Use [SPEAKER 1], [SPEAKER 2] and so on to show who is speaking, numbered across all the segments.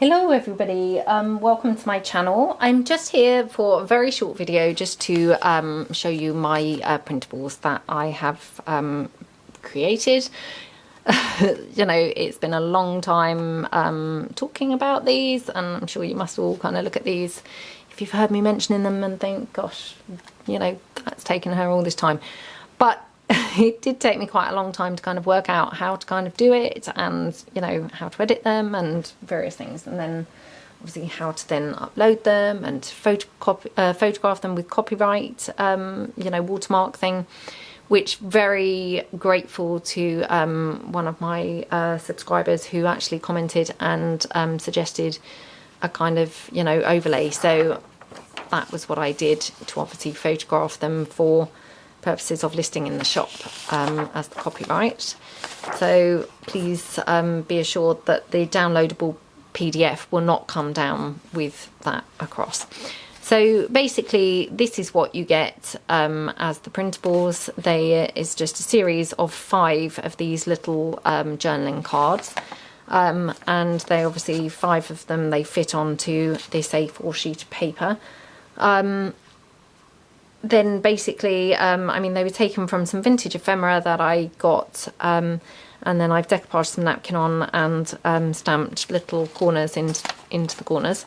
[SPEAKER 1] Hello everybody, welcome to my channel. I'm just here for a very short video just to show you my printables that I have created. You know, it's been a long time talking about these, and I'm sure you must all kind of look at these if you've heard me mentioning them and think, gosh, you know, that's taken her all this time. But it did take me quite a long time to kind of work out how to kind of do it, and you know, how to edit them and various things, and then obviously how to then upload them and photograph them with copyright, you know, watermark thing, which very grateful to one of my subscribers who actually commented and suggested a kind of, you know, overlay. So that was what I did to obviously photograph them for purposes of listing in the shop as the copyright. So please be assured that the downloadable PDF will not come down with that across. So basically this is what you get as the printables. They is just a series of 5 of these little journaling cards, and they obviously 5 of them, they fit onto this A4 sheet of paper. Then basically, I mean, they were taken from some vintage ephemera that I got, and then I've decoupaged some napkin on and stamped little corners into the corners.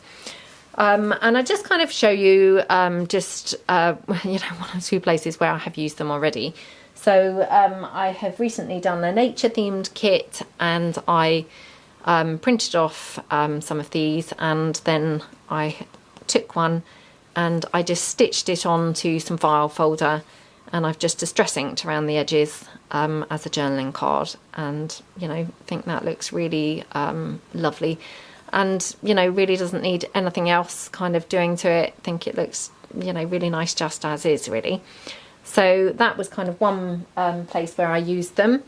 [SPEAKER 1] And I just kind of show you just, you know, 1 or 2 places where I have used them already. So I have recently done a nature themed kit, and I printed off some of these, and then I took one and I just stitched it onto some file folder, and I've just distress inked around the edges as a journaling card, and you know, I think that looks really lovely, and you know, really doesn't need anything else kind of doing to it. I think it looks, you know, really nice just as is, really. So that was kind of one place where I used them,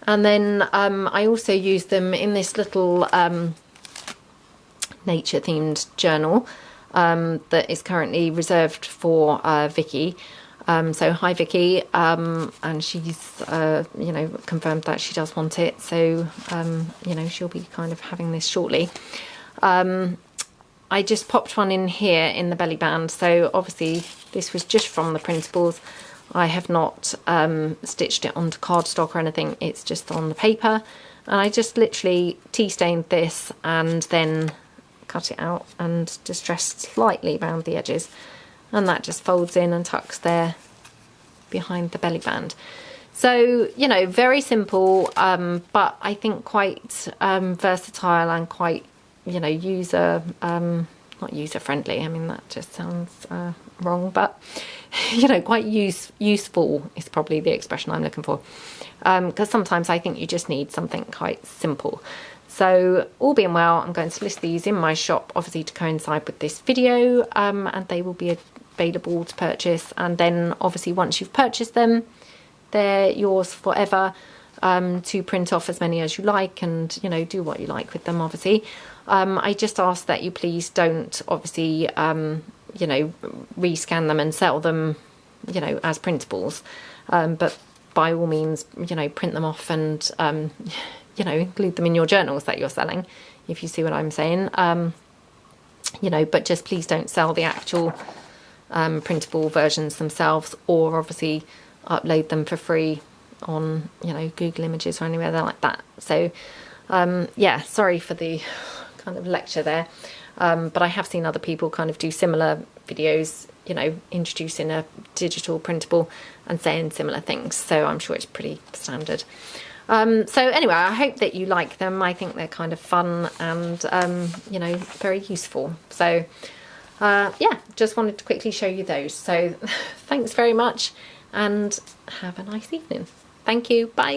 [SPEAKER 1] and then I also used them in this little nature themed journal that is currently reserved for Vicky. So hi Vicky, and she's you know, confirmed that she does want it, so you know, she'll be kind of having this shortly. I just popped one in here in the belly band, so obviously this was just from the printables. I have not stitched it onto cardstock or anything, it's just on the paper, and I just literally tea stained this and then cut it out and distressed slightly around the edges, and that just folds in and tucks there behind the belly band. So you know, very simple, but I think quite versatile and quite, you know, not user friendly, I mean that just sounds wrong, but you know, quite useful is probably the expression I'm looking for, because sometimes I think you just need something quite simple. So all being well, I'm going to list these in my shop, obviously to coincide with this video, and they will be available to purchase. And then obviously once you've purchased them, they're yours forever, to print off as many as you like, and you know, do what you like with them, obviously. I just ask that you please don't obviously you know, rescan them and sell them, you know, as printables, but by all means, you know, print them off and you know, include them in your journals that you're selling, if you see what I'm saying. You know, but just please don't sell the actual printable versions themselves, or obviously upload them for free on, you know, Google Images or anywhere like that. So yeah, sorry for the kind of lecture there, but I have seen other people kind of do similar videos, you know, introducing a digital printable and saying similar things, so I'm sure it's pretty standard. So anyway, I hope that you like them. I think they're kind of fun and you know, very useful. So yeah, just wanted to quickly show you those. So thanks very much, and have a nice evening. Thank you, bye.